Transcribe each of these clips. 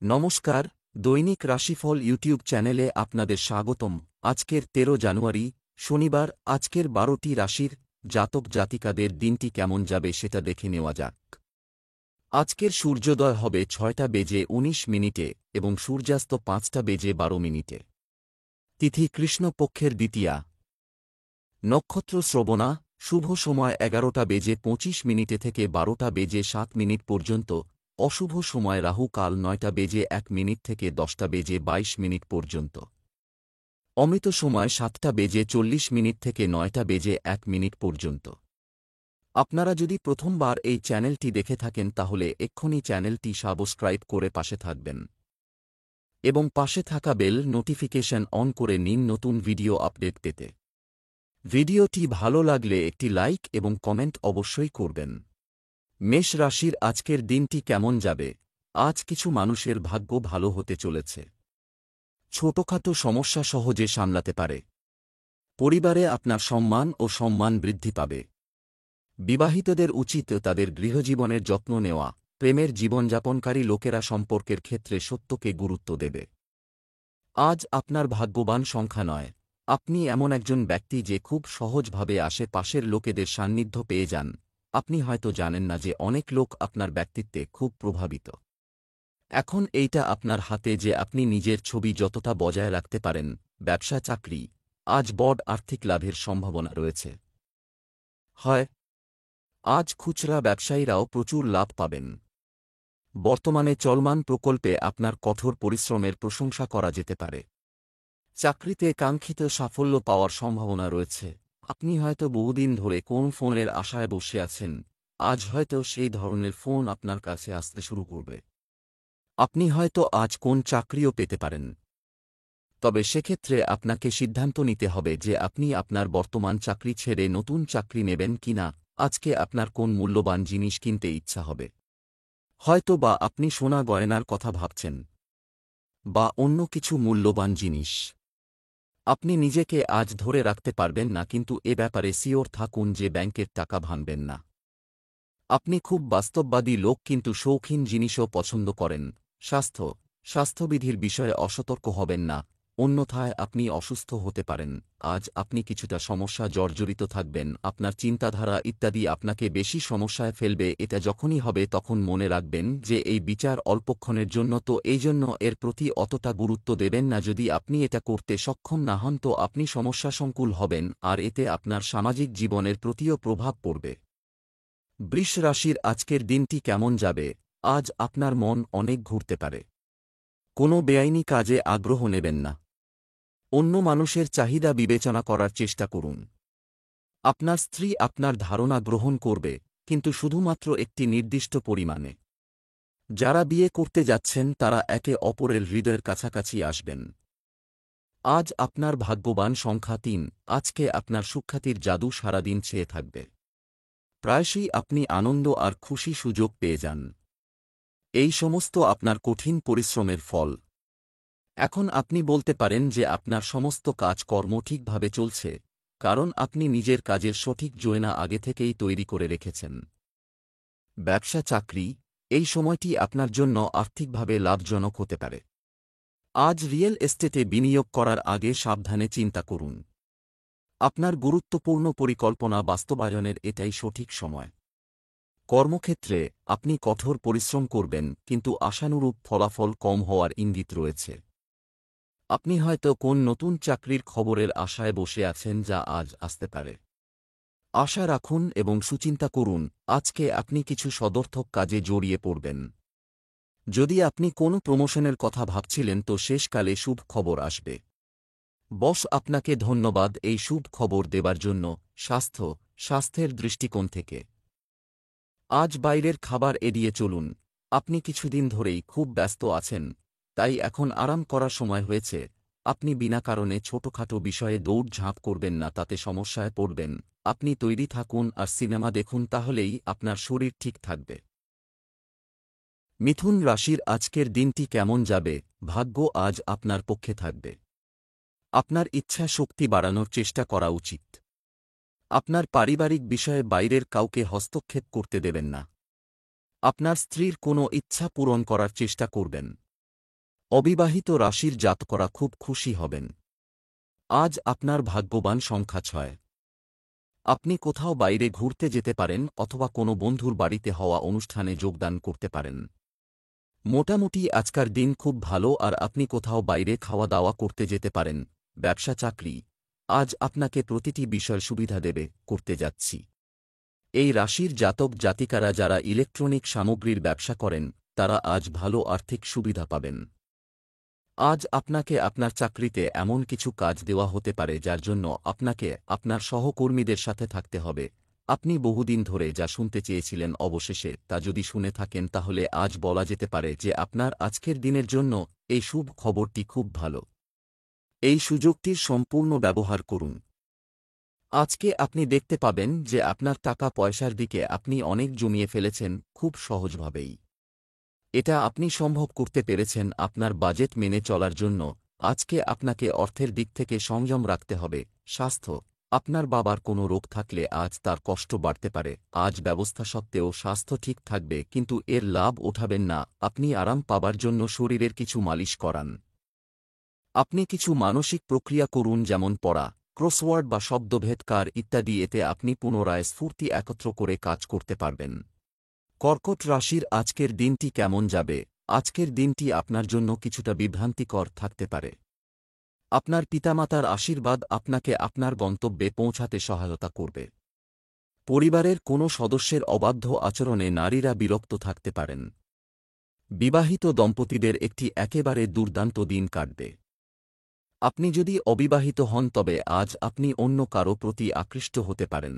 নমস্কার, দৈনিক রাশিফল ইউটিউব চ্যানেলে আপনাদের স্বাগতম। আজকের ১৩ জানুয়ারি, শনিবার। আজকের ১২টি রাশির জাতক জাতিকাদের দিনটি কেমন যাবে সেটা দেখে নেওয়া যাক। আজকের সূর্যোদয় হবে ৬টা বেজে ১৯ মিনিটে এবং সূর্যাস্ত ৫টা বেজে ১২ মিনিটে। তিথি কৃষ্ণপক্ষের দ্বিতীয়া। নক্ষত্র শ্রবণা। শুভ সময় ১১টা বেজে ২৫ মিনিটে থেকে ১২টা বেজে ৭ মিনিট পর্যন্ত। অশুভ সময় রাহু কাল ৯টা বেজে ১ মিনিট থেকে ১০টা বেজে ২২ মিনিট পর্যন্ত। অমৃত সময় ৭টা বেজে ৪০ মিনিট থেকে ৯টা বেজে ১ মিনিট পর্যন্ত। আপনারা যদি প্রথমবার এই চ্যানেলটি দেখে থাকেন তাহলে এক্ষুনি চ্যানেলটি সাবস্ক্রাইব করে পাশে থাকবেন এবং পাশে থাকা বেল নোটিফিকেশন অন করে নিন নতুন ভিডিও আপডেট পেতে। ভিডিওটি ভালো লাগলে একটি লাইক এবং কমেন্ট অবশ্যই করবেন। মেষ রাশির আজকের দিনটি কেমন যাবে? আজ কিছু মানুষের ভাগ্য ভালো হতে চলেছে। ছোটখাটো সমস্যা সহজে সামলাতে পারে। পরিবারে আপনার সম্মান ও সম্মান বৃদ্ধি পাবে। বিবাহিতদের উচিত তাদের গৃহজীবনের যত্ন নেওয়া। প্রেমের জীবনযাপনকারী লোকেরা সম্পর্কের ক্ষেত্রে সত্যকে গুরুত্ব দেবে। আজ আপনার ভাগ্যবান সংখ্যা নয়। আপনি এমন একজন ব্যক্তি যে খুব সহজভাবে আশেপাশের লোকেদের সান্নিধ্য পেয়ে যান। আপনি হয়তো জানেন না যে অনেক লোক আপনার ব্যক্তিত্বে খুব প্রভাবিত। এখন এইটা আপনার হাতে যে আপনি নিজের ছবি যতটা বজায় রাখতে পারেন। ব্যবসা চাকরি, আজ বড় আর্থিক লাভের সম্ভাবনা রয়েছে। হয় আজ খুচরা ব্যবসায়ীরাও প্রচুর লাভ পাবেন। বর্তমানে চলমান প্রকল্পে আপনার কঠোর পরিশ্রমের প্রশংসা করা যেতে পারে। চাকরিতে কাঙ্ক্ষিত সাফল্য পাওয়ার সম্ভাবনা রয়েছে। আপনি হয়তো বহুদিন ধরে কোন ফোনের আশায় বসে আছেন। আজ হয়তো সেই ধরনের ফোন আপনার কাছে আসতে শুরু করবে। আপনি হয়তো আজ কোন চাকরিও পেতে পারেন। তবে সেক্ষেত্রে আপনাকে সিদ্ধান্ত নিতে হবে যে আপনি আপনার বর্তমান চাকরি ছেড়ে নতুন চাকরি নেবেন কিনা। আজকে আপনার কোন মূল্যবান জিনিস কিনতে ইচ্ছা হবে। হয়তো বা আপনি সোনা গয়নার কথা ভাবছেন বা অন্য কিছু মূল্যবান জিনিস। আপনি নিজেকে আজ ধরে রাখতে পারবেন না, কিন্তু এ ব্যাপারে সিওর থাকুন যে ব্যাংকের টাকা ভাঙবেন না। আপনি খুব বাস্তববাদী লোক, কিন্তু শৌখিন জিনিসও পছন্দ করেন। স্বাস্থ্যবিধির বিষয়ে অসতর্ক হবেন না, অন্যথায় আপনি অসুস্থ হতে পারেন। আজ আপনি কিছুটা সমস্যা জর্জরিত থাকবেন। আপনার চিন্তাধারা ইত্যাদি আপনাকে বেশি সমস্যায় ফেলবে। এটা যখনই হবে তখন মনে রাখবেন যে এই বিচার অল্পক্ষণের জন্য, তো এই জন্য এর প্রতি অতটা গুরুত্ব দেবেন না। যদি আপনি এটা করতে সক্ষম না হন তো আপনি সমস্যাসংকুল হবেন, আর এতে আপনার সামাজিক জীবনের প্রতিও প্রভাব পড়বে। বৃষ রাশির আজকের দিনটি কেমন যাবে? আজ আপনার মন অনেক ঘুরতে পারে। কোনো বেআইনি কাজে আগ্রহ নেবেন না। অন্য মানুষের চাহিদা বিবেচনা করার চেষ্টা করুন। আপনার স্ত্রী আপনার ধারণা গ্রহণ করবে, কিন্তু শুধুমাত্র একটি নির্দিষ্ট পরিমাণে। যারা বিয়ে করতে যাচ্ছেন তারা একে অপরের হৃদয়ের কাছাকাছি আসবেন। আজ আপনার ভাগ্যবান সংখ্যা ৩। আজকে আপনার সুখ্যাতির জাদু সারাদিন ছেয়ে থাকবে। প্রায়শই আপনি আনন্দ আর খুশি সুযোগ পেয়ে যান। এই সমস্ত আপনার কঠিন পরিশ্রমের ফল। এখন আপনি বলতে পারেন যে আপনার সমস্ত কাজকর্ম ঠিকভাবে চলছে, কারণ আপনি নিজের কাজের সঠিক যোজনা আগে থেকেই তৈরি করে রেখেছেন। ব্যবসা চাকরি, এই সময়টি আপনার জন্য আর্থিকভাবে লাভজনক হতে পারে। আজ রিয়েল এস্টেটে বিনিয়োগ করার আগে সাবধানে চিন্তা করুন। আপনার গুরুত্বপূর্ণ পরিকল্পনা বাস্তবায়নের এটাই সঠিক সময়। কর্মক্ষেত্রে আপনি কঠোর পরিশ্রম করবেন, কিন্তু আশানুরূপ ফলাফল কম হওয়ার ইঙ্গিত রয়েছে। আপনি হয়তো কোন নতুন চাকরির খবরের আশায় বসে আছেন যা আজ আসতে পারে। আশা রাখুন এবং সুচিন্তা করুন। আজকে আপনি কিছু সদর্থক কাজে জড়িয়ে পড়বেন। যদি আপনি কোনো প্রমোশনের কথা ভাবছিলেন তো শেষকালে শুভ খবর আসবে। বস আপনাকে ধন্যবাদ এই শুভ খবর দেবার জন্য। স্বাস্থ্যের দৃষ্টিকোণ থেকে আজ বাইরের খাবার এড়িয়ে চলুন। আপনি কিছুদিন ধরেই খুব ব্যস্ত আছেন, তাই এখন আরাম করার সময় হয়েছে। আপনি বিনা কারণে ছোটখাটো বিষয়ে দৌড়ঝাঁপ করবেন না, তাতে সমস্যায় পড়বেন। আপনি তৈরি থাকুন আর সিনেমা দেখুন, তাহলেই আপনার শরীর ঠিক থাকবে। মিথুন রাশির আজকের দিনটি কেমন যাবে? ভাগ্য আজ আপনার পক্ষে থাকবে। আপনার ইচ্ছা শক্তি বাড়ানোর চেষ্টা করা উচিত। আপনার পারিবারিক বিষয়ে বাইরের কাউকে হস্তক্ষেপ করতে দেবেন না। আপনার স্ত্রীর কোনো ইচ্ছা পূরণ করার চেষ্টা করবেন। অবিবাহিত রাশির জাতকরা খুব খুশি হবেন। আজ আপনার ভাগ্যবান সংখ্যা 6। আপনি কোথাও বাইরে ঘুরতে যেতে পারেন অথবা কোনো বন্ধুর বাড়িতে হওয়া অনুষ্ঠানে যোগদান করতে পারেন। মোটামুটি আজকার দিন খুব ভালো আর আপনি কোথাও বাইরে খাওয়া দাওয়া করতে যেতে পারেন। ব্যবসা চাকরি আজ আপনাকে প্রতিটি বিষয় সুবিধা দেবে। করতে যাচ্ছি। এই রাশির জাতক জাতিকারা যারা ইলেকট্রনিক সামগ্রীর ব্যবসা করেন তারা আজ ভালো আর্থিক সুবিধা পাবেন। আজ আপনাকে আপনার চাকরিতে এমন কিছু কাজ দেওয়া হতে পারে যার জন্য আপনাকে আপনার সহকর্মীদের সাথে থাকতে হবে। আপনি বহুদিন ধরে যা শুনতে চেয়েছিলেন অবশেষে তা যদি শুনে থাকেন তাহলে আজ বলা যেতে পারে যে আপনার আজকের দিনের জন্য এই শুভ খবরটি খুব ভালো। এই সুযোগটির সম্পূর্ণ ব্যবহার করুন। আজকে আপনি দেখতে পাবেন যে আপনার টাকা পয়সার দিকে আপনি অনেক জমিয়ে ফেলেছেন খুব সহজভাবেই। এটা আপনি সম্ভব করতে পেরেছেন আপনার বাজেট মেনে চলার জন্য। আজকে আপনাকে অর্থের দিক থেকে সংযম রাখতে হবে। স্বাস্থ্য আপনার বাবার কোনো রোগ থাকলে আজ তার কষ্ট বাড়তে পারে। আজ ব্যবস্থা সত্ত্বেও স্বাস্থ্য ঠিক থাকবে কিন্তু এর লাভ ওঠাবেন না। আপনি আরাম পাবার জন্য শরীরের কিছু মালিশ করান। আপনি কিছু মানসিক প্রক্রিয়া করুন যেমন পড়া, ক্রসওয়ার্ড বা শব্দভেদকার ইত্যাদি। এতে আপনি পুনরায় স্ফূর্তি একত্র করে কাজ করতে পারবেন। কর্কট রাশির আজকের দিনটি কেমন যাবে? আজকের দিনটি আপনার জন্য কিছুটা বিভ্রান্তিকর থাকতে পারে। আপনার পিতামাতার আশীর্বাদ আপনাকে আপনার গন্তব্যে পৌঁছাতে সহায়তা করবে। পরিবারের কোনো সদস্যের অবাধ্য আচরণে নারীরা বিরক্ত থাকতে পারেন। বিবাহিত দম্পতিদের একটি একেবারে দুর্দান্ত দিন কাটবে। আপনি যদি অবিবাহিত হন তবে আজ আপনি অন্য কারো প্রতি আকৃষ্ট হতে পারেন।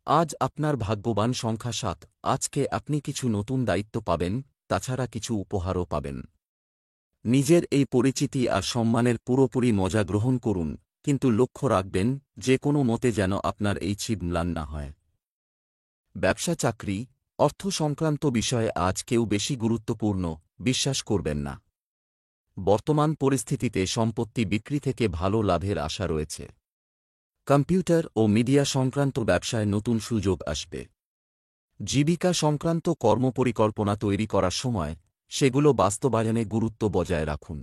আজ আপনার ভাগ্যবান সংখ্যা 7। আজকে আপনি কিছু নতুন দায়িত্ব পাবেন, তাছাড়া কিছু উপহারও পাবেন। নিজের এই পরিচিতি আর সম্মানের পুরোপুরি মজা গ্রহণ করুন, কিন্তু লক্ষ্য রাখবেন যে কোনো মতে যেন আপনার এই ছিদ ম্লান না হয়। ব্যবসা চাকরি অর্থ সংক্রান্ত বিষয়ে আজ কেউ বেশি গুরুত্বপূর্ণ বিশ্বাস করবেন না। বর্তমান পরিস্থিতিতে সম্পত্তি বিক্রি থেকে ভালো লাভের আশা রয়েছে। কম্পিউটার ও মিডিয়া সংক্রান্ত ব্যবসায় নতুন সুযোগ আসবে। জীবিকা সংক্রান্ত কর্মপরিকল্পনা তৈরি করার সময় সেগুলো বাস্তবায়নে গুরুত্ব বজায় রাখুন।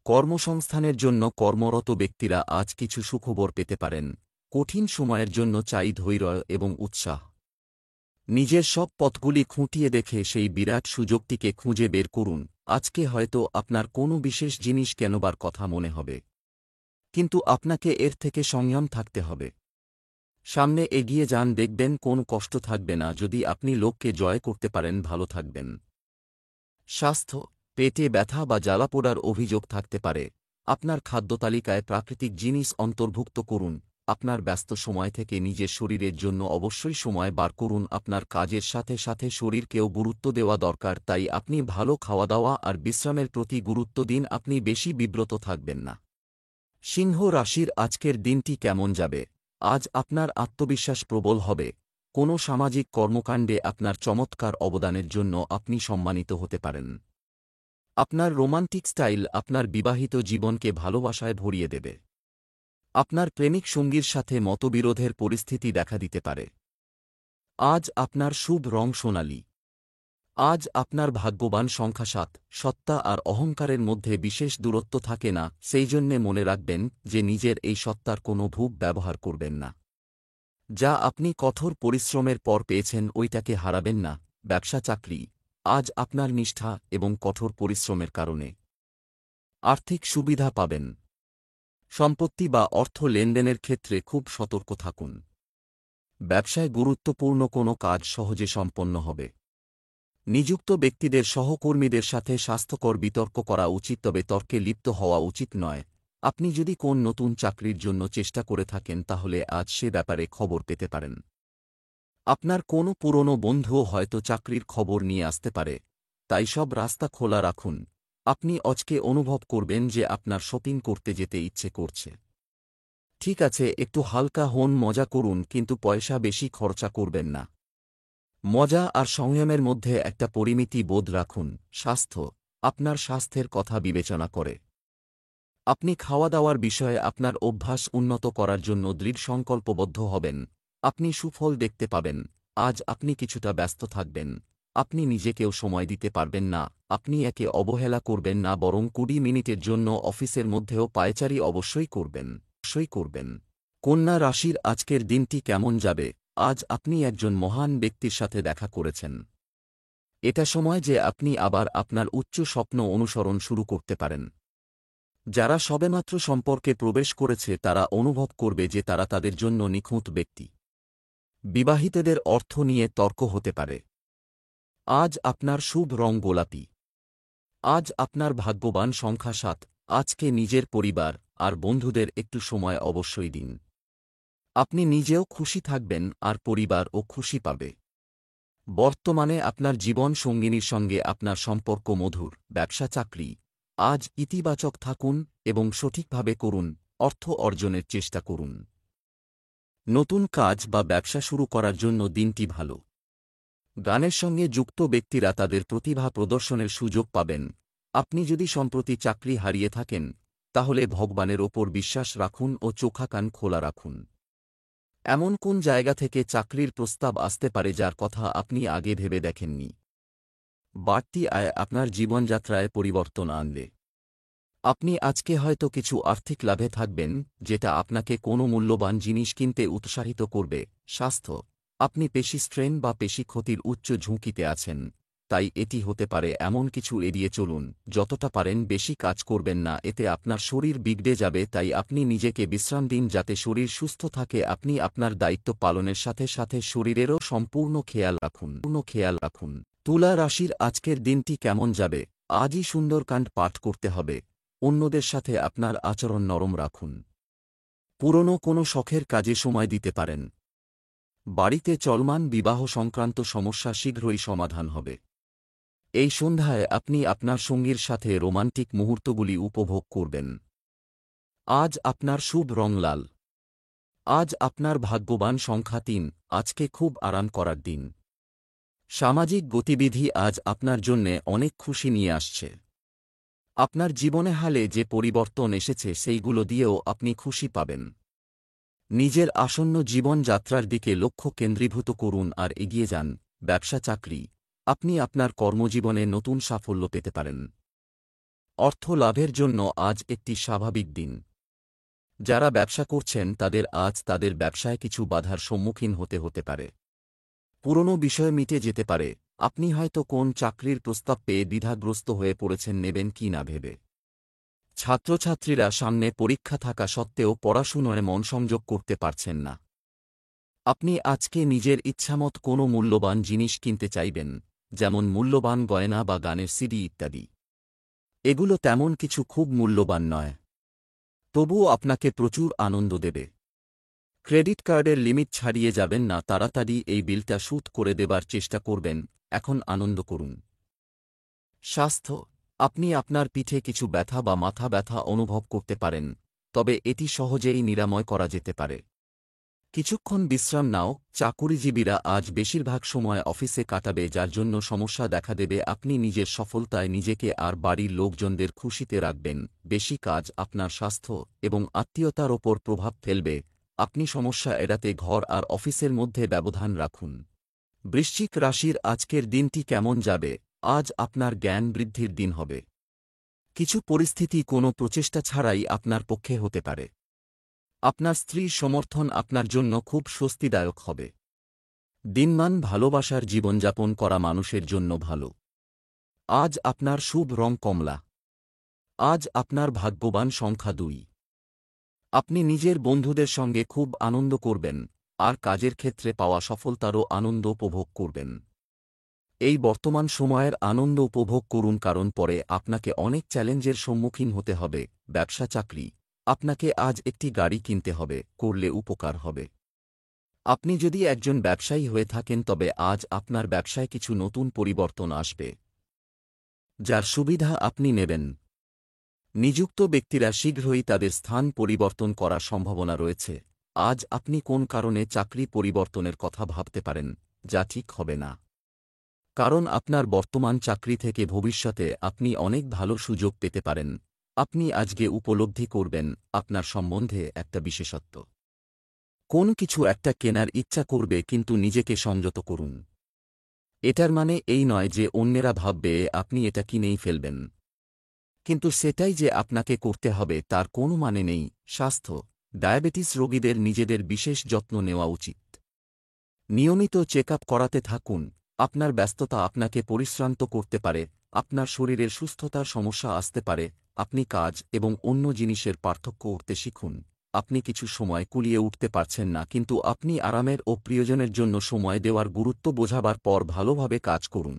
কর্মসংস্থানের জন্য কর্মরত ব্যক্তিরা আজ কিছু সুখবর পেতে পারেন। কঠিন সময়ের জন্য চাই ধৈর্য এবং উৎসাহ। নিজের সব পথগুলি খুঁটিয়ে দেখে সেই বিরাট সুযোগটিকে খুঁজে বের করুন। আজকে হয়তো আপনার কোনো বিশেষ জিনিস কেনবার কথা মনে হবে, কিন্তু আপনাকে এর থেকে সংযম থাকতে হবে। সামনে এগিয়ে যান, দেখবেন কোনো কষ্ট থাকবে না। যদি আপনি লোককে জয় করতে পারেন ভালো থাকবেন। স্বাস্থ্য পেটে ব্যথা বা জ্বালাপোড়ার অভিযোগ থাকতে পারে। আপনার খাদ্যতালিকায় প্রাকৃতিক জিনিস অন্তর্ভুক্ত করুন। আপনার ব্যস্ত সময় থেকে নিজের শরীরের জন্য অবশ্যই সময় বার করুন। আপনার কাজের সাথে সাথে শরীরকেও গুরুত্ব দেওয়া দরকার, তাই আপনি ভালো খাওয়া দাওয়া আর বিশ্রামের প্রতি গুরুত্ব দিন। আপনি বেশি বিব্রত থাকবেন না। সিংহ রাশির আজকের দিনটি কেমন যাবে? আজ আপনার আত্মবিশ্বাস প্রবল হবে। কোনো সামাজিক কর্মকাণ্ডে আপনার চমৎকার অবদানের জন্য আপনি সম্মানিত হতে পারেন। আপনার রোমান্টিক স্টাইল আপনার বিবাহিত জীবনকে ভালোবাসায় ভরিয়ে দেবে। আপনার প্রেমিক সঙ্গীর সাথে মতবিরোধের পরিস্থিতি দেখা দিতে পারে। আজ আপনার শুভ রং সোনালী। আজ আপনার ভাগ্যবান সংখ্যা 7। সত্তা আর অহংকারের মধ্যে বিশেষ দূরত্ব থাকে না, সেই জন্যে মনে রাখবেন যে নিজের এই সত্তার কোনো ভূপ ব্যবহার করবেন না। যা আপনি কঠোর পরিশ্রমের পর পেয়েছেন ওইটাকে হারাবেন না। ব্যবসা চাকরি আজ আপনার নিষ্ঠা এবং কঠোর পরিশ্রমের কারণে আর্থিক সুবিধা পাবেন। সম্পত্তি বা অর্থ লেনদেনের ক্ষেত্রে খুব সতর্ক থাকুন। ব্যবসায় গুরুত্বপূর্ণ কোনো কাজ সহজে সম্পন্ন হবে। নিযুক্ত ব্যক্তিদের সহকর্মীদের সাথে স্বাস্থ্যকর বিতর্ক করা উচিত, তবে তর্কে লিপ্ত হওয়া উচিত নয়। আপনি যদি কোন নতুন চাকরির জন্য চেষ্টা করে থাকেন তাহলে আজ সে ব্যাপারে খবর পেতে পারেন। আপনার কোনো পুরনো বন্ধুও হয়তো চাকরির খবর নিয়ে আসতে পারে, তাই সব রাস্তা খোলা রাখুন। আপনি আজকে অনুভব করবেন যে আপনার শপিং করতে যেতে ইচ্ছে করছে। ঠিক আছে, একটু হালকা হন, মজা করুন, কিন্তু পয়সা বেশি খরচা করবেন না। মজা আর সংযমের মধ্যে একটা পরিমিতি বোধ রাখুন। স্বাস্থ্য আপনার স্বাস্থ্যের কথা বিবেচনা করে আপনি খাওয়া দাওয়ার বিষয়ে আপনার অভ্যাস উন্নত করার জন্য দৃঢ় সংকল্পবদ্ধ হবেন। আপনি সুফল দেখতে পাবেন। আজ আপনি কিছুটা ব্যস্ত থাকবেন। আপনি নিজেকেও সময় দিতে পারবেন না, আপনি একে অবহেলা করবেন না, বরং ২০ মিনিটের জন্য অফিসের মধ্যেও পায়চারি অবশ্যই করবেন। কন্যা রাশির আজকের দিনটি কেমন যাবে? আজ আপনি একজন মহান ব্যক্তির সাথে দেখা করেছেন। এটা সময় যে আপনি আবার আপনার উচ্চ স্বপ্ন অনুসরণ শুরু করতে পারেন। যারা সবেমাত্র সম্পর্কে প্রবেশ করেছে তারা অনুভব করবে যে তারা তাদের জন্য নিখুঁত ব্যক্তি। বিবাহিতদের অর্থ নিয়ে তর্ক হতে পারে। আজ আপনার শুভ রং গোলাপি। আজ আপনার ভাগ্যবান সংখ্যা ৭। আজকে নিজের পরিবার আর বন্ধুদের একটু সময় অবশ্যই দিন। আপনি নিজেও খুশি থাকবেন আর পরিবারও খুশি পাবে। বর্তমানে আপনার জীবন সঙ্গিনীর সঙ্গে আপনার সম্পর্ক মধুর। ব্যবসা চাকরি আজ ইতিবাচক থাকুন এবং সঠিকভাবে করুন, অর্থ অর্জনের চেষ্টা করুন। নতুন কাজ বা ব্যবসা শুরু করার জন্য দিনটি ভালো। গানের সঙ্গে যুক্ত ব্যক্তিরা তাদের প্রতিভা প্রদর্শনের সুযোগ পাবেন। আপনি যদি সম্প্রতি চাকরি হারিয়ে থাকেন তাহলে ভগবানের ওপর বিশ্বাস রাখুন ও চোখা কান খোলা রাখুন। এমন কোন জায়গা থেকে চাকরির প্রস্তাব আসতে পারে যার কথা আপনি আগে ভেবে দেখেননি। বাড়তি আয় আপনার জীবনযাত্রায় পরিবর্তন আনবে। আপনি আজকে হয়তো কিছু আর্থিক লাভে থাকবেন যেটা আপনাকে কোনো মূল্যবান জিনিস কিনতে উৎসাহিত করবে। স্বাস্থ্য আপনি পেশি স্ট্রেন বা পেশি ক্ষতির উচ্চ ঝুঁকিতে আছেন, তাই এটি হতে পারে এমন কিছু এড়িয়ে চলুন। যতটা পারেন বেশি কাজ করবেন না, এতে আপনার শরীর বিগড়ে যাবে। তাই আপনি নিজেকে বিশ্রাম দিন যাতে শরীর সুস্থ থাকে। আপনি আপনার দায়িত্ব পালনের সাথে সাথে শরীরেরও সম্পূর্ণ খেয়াল রাখুন। তুলা রাশির আজকের দিনটি কেমন যাবে? আজই সুন্দরকাণ্ড পাঠ করতে হবে। অন্যদের সাথে আপনার আচরণ নরম রাখুন। পুরনো কোনো শখের কাজে সময় দিতে পারেন। বাড়িতে চলমান বিবাহ সংক্রান্ত সমস্যা শীঘ্রই সমাধান হবে। এই সন্ধ্যায় আপনি আপনার সঙ্গীর সাথে রোমান্টিক মুহূর্তগুলি উপভোগ করবেন। আজ আপনার শুভ রং লাল। আজ আপনার ভাগ্যবান সংখ্যা ৩। আজকে খুব আরাম করার দিন। সামাজিক গতিবিধি আজ আপনার জন্যে অনেক খুশি নিয়ে আসছে। আপনার জীবনে হালে যে পরিবর্তন এসেছে সেইগুলো দিয়েও আপনি খুশি পাবেন। নিজের আসন্ন জীবনযাত্রার দিকে লক্ষ্য কেন্দ্রীভূত করুন আর এগিয়ে যান। ব্যবসা চাকরি আপনি আপনার কর্মজীবনে নতুন সাফল্য পেতে পারেন। অর্থ লাভের জন্য আজ একটি স্বাভাবিক দিন। যারা ব্যবসা করছেন তাদের আজ তাদের ব্যবসায় কিছু বাধার সম্মুখীন হতে পারে। পুরনো বিষয় মিটে যেতে পারে। আপনি হয়তো কোন চাকরির প্রস্তাব পেয়ে দ্বিধাগ্রস্ত হয়ে পড়েছেন নেবেন কি না ভেবে। ছাত্রছাত্রীরা সামনে পরীক্ষা থাকা সত্ত্বেও পড়াশুনোয় মন সংযোগ করতে পারছেন না। আপনি আজকে নিজের ইচ্ছামত কোনো মূল্যবান জিনিস কিনতে চাইবেন, যেমন মূল্যবান গয়না বা গানের সিডি ইত্যাদি। এগুলো তেমন কিছু খুব মূল্যবান নয়, তবুও আপনাকে প্রচুর আনন্দ দেবে। ক্রেডিট কার্ডের লিমিট ছাড়িয়ে যাবেন না, তাড়াতাড়ি এই বিলটা শোধ করে দেবার চেষ্টা করবেন। এখন আনন্দ করুন। স্বাস্থ্য আপনি আপনার পিঠে কিছু ব্যথা বা মাথা ব্যথা অনুভব করতে পারেন, তবে এটি সহজেই নিরাময় করা যেতে পারে। কিছুক্ষণ বিশ্রাম নাও। চাকুরিজীবীরা আজ বেশিরভাগ সময় অফিসে কাটাবে, যার জন্য সমস্যা দেখা দেবে। আপনি নিজের সফলতায় নিজেকে আর বাড়ির লোকজনদের খুশিতে রাখবেন। বেশি কাজ আপনার স্বাস্থ্য এবং আত্মীয়তার ওপর প্রভাব ফেলবে। আপনি সমস্যা এড়াতে ঘর আর অফিসের মধ্যে ব্যবধান রাখুন। বৃশ্চিক রাশির আজকের দিনটি কেমন যাবে? আজ আপনার জ্ঞান বৃদ্ধির দিন হবে। কিছু পরিস্থিতি কোনো প্রচেষ্টা ছাড়াই আপনার পক্ষে হতে পারে। আপনার স্ত্রীর সমর্থন আপনার জন্য খুব স্বস্তিদায়ক হবে। দিনমান ভালোবাসার জীবনযাপন করা মানুষের জন্য ভালো। আজ আপনার শুভ রং কমলা। আজ আপনার ভাগ্যবান সংখ্যা ২। আপনি নিজের বন্ধুদের সঙ্গে খুব আনন্দ করবেন আর কাজের ক্ষেত্রে পাওয়া সফলতারও আনন্দ উপভোগ করবেন। এই বর্তমান সময়ের আনন্দ উপভোগ করুন, কারণ পরে আপনাকে অনেক চ্যালেঞ্জের সম্মুখীন হতে হবে। ব্যবসা চাকরি আপনাকে আজ একটি গাড়ি কিনতে হবে, করলে উপকার হবে। আপনি যদি একজন ব্যবসায়ী হয়ে থাকেন তবে আজ আপনার ব্যবসায় কিছু নতুন পরিবর্তন আসবে, যার সুবিধা আপনি নেবেন। নিযুক্ত ব্যক্তিরা শীঘ্রই তাদের স্থান পরিবর্তন করার সম্ভাবনা রয়েছে। আজ আপনি কোন কারণে চাকরি পরিবর্তনের কথা ভাবতে পারেন, যা ঠিক হবে না। কারণ আপনার বর্তমান চাকরি থেকে ভবিষ্যতে আপনি অনেক ভালো সুযোগ পেতে পারেন। আপনি আজকে উপলব্ধি করবেন আপনার সম্বন্ধে একটা বিশেষত্ব। কোন কিছু একটা কেনার ইচ্ছা করবে, কিন্তু নিজেকে সংযত করুন। এটার মানে এই নয় যে অন্যেরা ভাববে আপনি এটা কিনেই ফেলবেন, কিন্তু সেটাই যে আপনাকে করতে হবে তার কোনো মানে নেই। স্বাস্থ্য, ডায়াবেটিস রোগীদের নিজেদের বিশেষ যত্ন নেওয়া উচিত। নিয়মিত চেকআপ করাতে থাকুন। আপনার ব্যস্ততা আপনাকে পরিশ্রান্ত করতে পারে, আপনার শরীরের সুস্থতার সমস্যা আসতে পারে। আপনি কাজ এবং অন্য জিনিসের পার্থক্য করতে শিখুন। আপনি কিছু সময় কুলিয়ে উঠতে পারছেন না, কিন্তু আপনি আরামের ও প্রিয়জনের জন্য সময় দেওয়ার গুরুত্ব বোঝাবার পর ভালোভাবে কাজ করুন।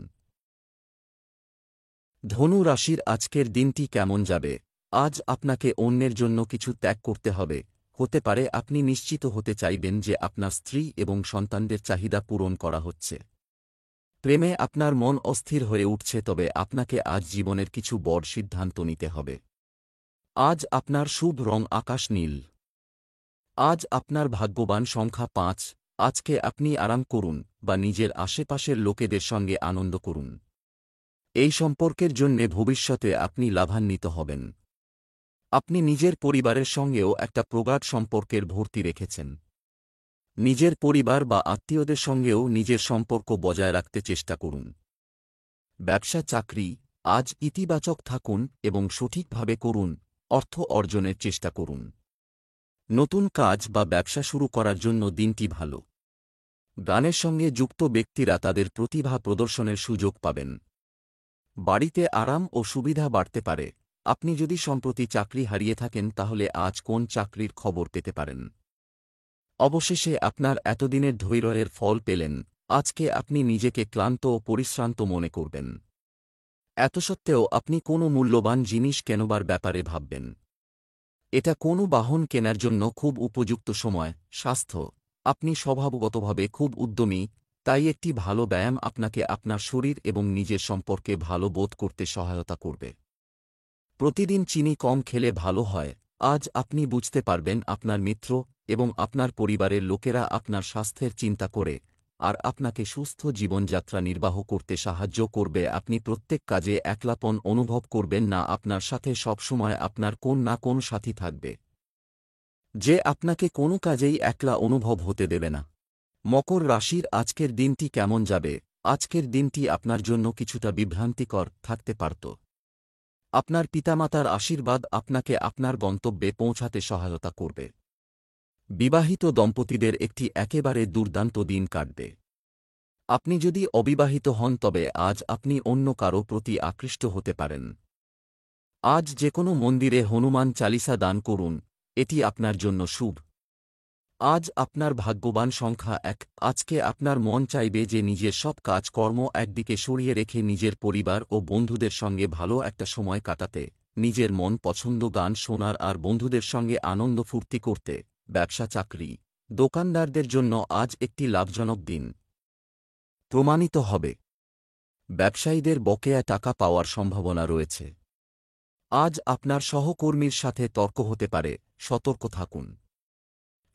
ধনু রাশির আজকের দিনটি কেমন যাবে? আজ আপনাকে অন্যের জন্য কিছু ত্যাগ করতে হবে। হতে পারে আপনি নিশ্চিত হতে চাইবেন যে আপনার স্ত্রী এবং সন্তানদের চাহিদা পূরণ করা হচ্ছে। প্রেমে আপনার মন অস্থির হয়ে উঠছে, তবে আপনাকে আজ জীবনের কিছু বড় সিদ্ধান্ত নিতে হবে। আজ আপনার শুভ রং আকাশ নীল। আজ আপনার ভাগ্যবান সংখ্যা ৫। আজকে আপনি আরাম করুন বা নিজের আশেপাশের লোকেদের সঙ্গে আনন্দ করুন। এই সম্পর্কের জন্যে ভবিষ্যতে আপনি লাভান্বিত হবেন। আপনি নিজের পরিবারের সঙ্গেও একটা প্রগাঢ় সম্পর্কের ভর্তি রেখেছেন। নিজের পরিবার বা আত্মীয়দের সঙ্গেও নিজের সম্পর্ক বজায় রাখতে চেষ্টা করুন। ব্যবসা চাকরি, আজ ইতিবাচক থাকুন এবং সঠিকভাবে করুন। অর্থ অর্জনের চেষ্টা করুন। নতুন কাজ বা ব্যবসা শুরু করার জন্য দিনটি ভালো। গানের সঙ্গে যুক্ত ব্যক্তিরা তাদের প্রতিভা প্রদর্শনের সুযোগ পাবেন। বাড়িতে আরাম ও সুবিধা বাড়তে পারে। আপনি যদি সম্প্রতি চাকরি হারিয়ে থাকেন তাহলে আজ কোন চাকরির খবর পেতে পারেন। অবশেষে আপনার এতদিনের ধৈর্যের ফল পেলেন। আজকে আপনি নিজেকে ক্লান্ত ও পরিশ্রান্ত মনে করবেন। এত সত্ত্বেও আপনি কোনো মূল্যবান জিনিস কেনবার ব্যাপারে ভাববেন। এটা কোনো বাহন কেনার জন্য খুব উপযুক্ত সময়। স্বাস্থ্য, আপনি স্বভাবগতভাবে খুব উদ্যমী, তাই একটি ভালো ব্যায়াম আপনাকে আপনার শরীর এবং নিজের সম্পর্কে ভালো বোধ করতে সহায়তা করবে। প্রতিদিন চিনি কম খেলে ভালো হয়। আজ আপনি বুঝতে পারবেন আপনার মিত্র এবং আপনার পরিবারের লোকেরা আপনার স্বাস্থ্যের চিন্তা করে আর আপনাকে সুস্থ জীবনযাত্রা নির্বাহ করতে সাহায্য করবে। আপনি প্রত্যেক কাজে একলাপন অনুভব করবেন না, আপনার সাথে সবসময় আপনার কোন না কোন সাথী থাকবে যে আপনাকে কোনো কাজেই একলা অনুভব হতে দেবে না। মকর রাশির আজকের দিনটি কেমন যাবে? আজকের দিনটি আপনার জন্য কিছুটা বিভ্রান্তিকর থাকতে পারত। আপনার পিতামাতার আশীর্বাদ আপনাকে আপনার গন্তব্যে পৌঁছাতে সহায়তা করবে। বিবাহিত দম্পতিদের একটি একেবারে দুর্দান্ত দিন কাটবে। আপনি যদি অবিবাহিত হন তবে আজ আপনি অন্য কারো প্রতি আকৃষ্ট হতে পারেন। আজ যেকোনো মন্দিরে হনুমান চালিসা দান করুন, এটি আপনার জন্য শুভ। আজ আপনার ভাগ্যবান সংখ্যা ১। আজকে আপনার মন চাইবে যে নিজের সব কাজকর্ম একদিকে সরিয়ে রেখে নিজের পরিবার ও বন্ধুদের সঙ্গে ভালো একটা সময় কাটাতে, নিজের মন পছন্দ গান শোনার আর বন্ধুদের সঙ্গে আনন্দ ফুর্তি করতে। ব্যবসা চাকরি, দোকানদারদের জন্য আজ একটি লাভজনক দিন প্রমাণিত হবে। ব্যবসায়ীদের বকেয়া টাকা পাওয়ার সম্ভাবনা রয়েছে। আজ আপনার সহকর্মীর সাথে তর্ক হতে পারে, সতর্ক থাকুন।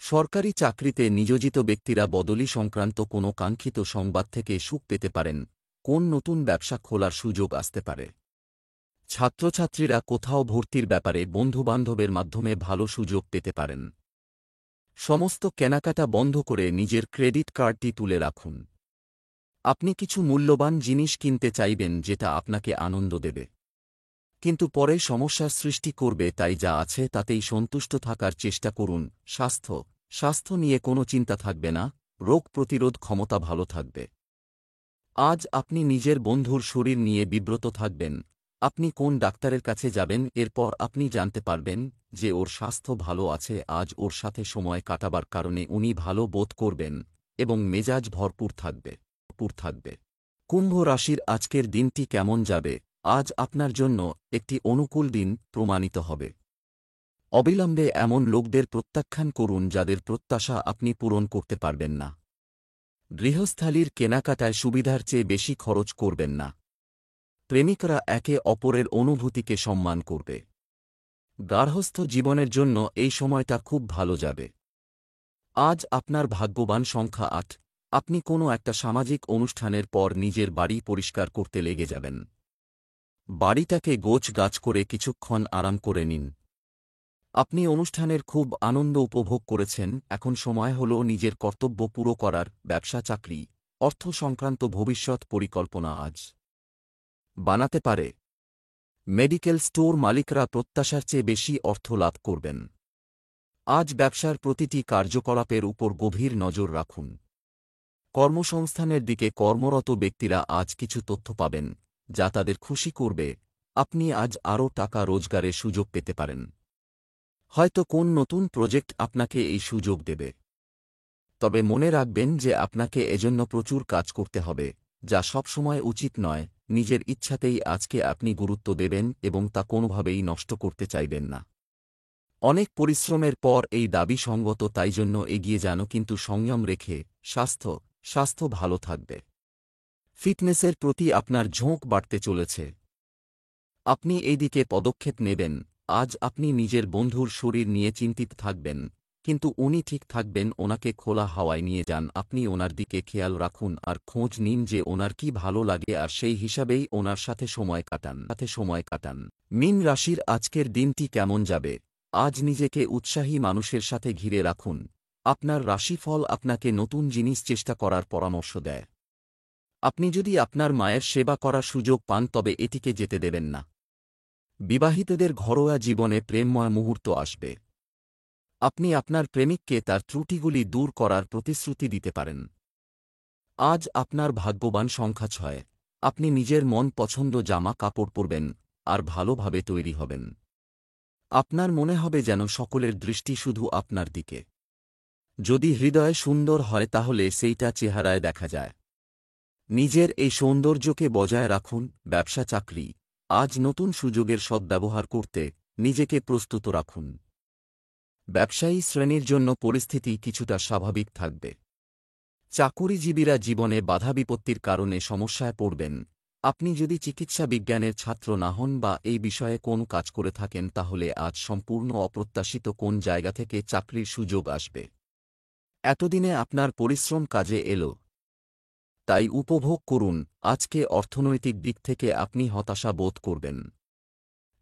সরকারি চাকরিতে নিয়োজিত ব্যক্তিরা বদলি সংক্রান্ত কোনো কাঙ্ক্ষিত সংবাদ থেকে সুখ পেতে পারেন। কোন নতুন ব্যবসা খোলার সুযোগ আসতে পারে। ছাত্রছাত্রীরা কোথাও ভর্তির ব্যাপারে বন্ধুবান্ধবের মাধ্যমে ভালো সুযোগ পেতে পারেন। সমস্ত কেনাকাটা বন্ধ করে নিজের ক্রেডিট কার্ডটি তুলে রাখুন। আপনি কিছু মূল্যবান জিনিস কিনতে চাইবেন যেটা আপনাকে আনন্দ দেবে, কিন্তু পরে সমস্যার সৃষ্টি করবে, তাই যা আছে তাতেই সন্তুষ্ট থাকার চেষ্টা করুন। স্বাস্থ্য নিয়ে কোনো চিন্তা থাকবে না, রোগ প্রতিরোধ ক্ষমতা ভালো থাকবে। আজ আপনি নিজের বন্ধুর শরীর নিয়ে বিব্রত থাকবেন। আপনি কোন ডাক্তারের কাছে যাবেন এরপর আপনি জানতে পারবেন যে ওর স্বাস্থ্য ভালো আছে। আজ ওর সাথে সময় কাটাবার কারণে উনি ভালো বোধ করবেন এবং মেজাজ ভরপুর থাকবে। কুম্ভ রাশির আজকের দিনটি কেমন যাবে? আজ আপনার জন্য একটি অনুকূল দিন প্রমাণিত হবে। অবিলম্বে এমন লোকদের প্রত্যাখ্যান করুন যাদের প্রত্যাশা আপনি পূরণ করতে পারবেন না। গৃহস্থালির কেনাকাটায় সুবিধার চেয়ে বেশি খরচ করবেন না। প্রেমিকরা একে অপরের অনুভূতিকে সম্মান করবে। গার্হস্থ্য জীবনের জন্য এই সময়টা খুব ভালো যাবে। আজ আপনার ভাগ্যবান সংখ্যা ৮। আপনি কোনো একটা সামাজিক অনুষ্ঠানের পর নিজের বাড়ি পরিষ্কার করতে লেগে যাবেন। বাড়িটাকে গোছগাছ করে কিছুক্ষণ আরাম করে নিন। আপনি অনুষ্ঠানের খুব আনন্দ উপভোগ করেছেন, এখন সময় হল নিজের কর্তব্য পুরো করার। ব্যবসা চাকরি, অর্থ সংক্রান্ত ভবিষ্যৎ পরিকল্পনা আজ বানাতে পারে। মেডিকেল স্টোর মালিকরা প্রত্যাশার চেয়ে বেশি অর্থ লাভ করবেন। আজ ব্যবসার প্রতিটি কার্যকলাপের উপর গভীর নজর রাখুন। কর্মসংস্থানের দিকে কর্মরত ব্যক্তিরা আজ কিছু তথ্য পাবেন যা তাদের খুশি করবে। আপনি আজ আরও টাকা রোজগারের সুযোগ পেতে পারেন। হয়তো কোন নতুন প্রজেক্ট আপনাকে এই সুযোগ দেবে। তবে মনে রাখবেন যে আপনাকে এজন্য প্রচুর কাজ করতে হবে, যা সবসময় উচিত নয়। নিজের ইচ্ছাতেই আজকে আপনি গুরুত্ব দেবেন এবং তা কোনোভাবেই নষ্ট করতে চাইবেন না। অনেক পরিশ্রমের পর এই দাবি সঙ্গত, তাই জন্য এগিয়ে যান, কিন্তু সংযম রেখে। স্বাস্থ্য ভালো থাকবে। ফিটনেসের প্রতি আপনার ঝোঁক বাড়তে চলেছে। আপনি এই দিকে পদক্ষেপ নেবেন। আজ আপনি নিজের বন্ধুর শরীর নিয়ে চিন্তিত থাকবেন, কিন্তু উনি ঠিক থাকবেন। ওনাকে খোলা হাওয়ায় নিয়ে যান, আপনি ওনার দিকে খেয়াল রাখুন আর খোঁজ নিন যে ওনার কি ভালো লাগে, আর সেই হিসাবেই ওনার সাথে সময় কাটান। মীন রাশির আজকের দিনটি কেমন যাবে? আজ নিজেকে উৎসাহী মানুষের সাথে ঘিরে রাখুন। আপনার রাশিফল আপনাকে নতুন জিনিস চেষ্টা করার পরামর্শ দেয়। আপনি যদি আপনার মায়ের সেবা করার সুযোগ পান তবে এটিকে যেতে দেবেন না। বিবাহিতদের ঘরোয়া জীবনে প্রেমময় মুহূর্ত আসবে। আপনি আপনার প্রেমিককে তার ত্রুটিগুলি দূর করার প্রতিশ্রুতি দিতে পারেন। আজ আপনার ভাগ্যবান সংখ্যা 6। আপনি নিজের মন পছন্দ জামা কাপড় পরবেন আর ভালোভাবে তৈরি হবেন। আপনার মনে হবে যেন সকলের দৃষ্টি শুধু আপনার দিকে। যদি হৃদয় সুন্দর হয় তাহলে সেইটা চেহারায় দেখা যায়। নিজের এই সৌন্দর্যকে বজায় রাখুন। ব্যবসা চাকরি, আজ নতুন সুযোগের সদ্ব্যবহার করতে নিজেকে প্রস্তুত রাখুন। ব্যবসায়ী শ্রেণীর জন্য পরিস্থিতি কিছুটা স্বাভাবিক থাকবে। চাকুরিজীবীরা জীবনে বাধা বিপত্তির কারণে সমস্যায় পড়বেন। আপনি যদি চিকিৎসা বিজ্ঞানের ছাত্র না হন বা এই বিষয়ে কোন কাজ করে থাকেন তাহলে আজ সম্পূর্ণ অপ্রত্যাশিত কোন জায়গা থেকে চাকরির সুযোগ আসবে। এতদিনে আপনার পরিশ্রম কাজে এলো, তাই উপভোগ করুন। আজকে অর্থনৈতিক দিক থেকে আপনি হতাশা বোধ করবেন।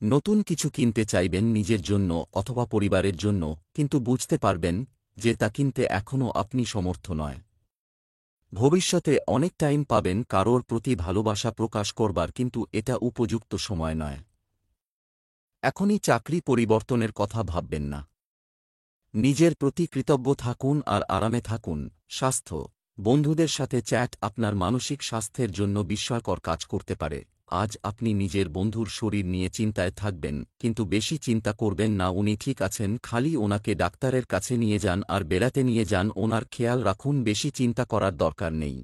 নতুন কিছু কিনতে চাইবেন নিজের জন্য অথবা পরিবারের জন্য, কিন্তু বুঝতে পারবেন যে তা কিনতে এখনও আপনি সমর্থ নয়। ভবিষ্যতে অনেক টাইম পাবেন কারোর প্রতি ভালোবাসা প্রকাশ করবার, কিন্তু এটা উপযুক্ত সময় নয়। এখনই চাকরি পরিবর্তনের কথা ভাববেন না। নিজের প্রতি কৃতজ্ঞ থাকুন আর আরামে থাকুন। স্বাস্থ্য, বন্ধুদের সাথে চ্যাট আপনার মানসিক স্বাস্থ্যের জন্য বিস্ময়কর কাজ করতে পারে। আজ আপনি নিজের বন্ধুর শরীর নিয়ে চিন্তায় থাকবেন, কিন্তু বেশি চিন্তা করবেন না। উনি ঠিক আছেন, খালি ওনাকে ডাক্তারের কাছে নিয়ে যান আর বেড়াতে নিয়ে যান। ওনার খেয়াল রাখুন, বেশি চিন্তা করার দরকার নেই।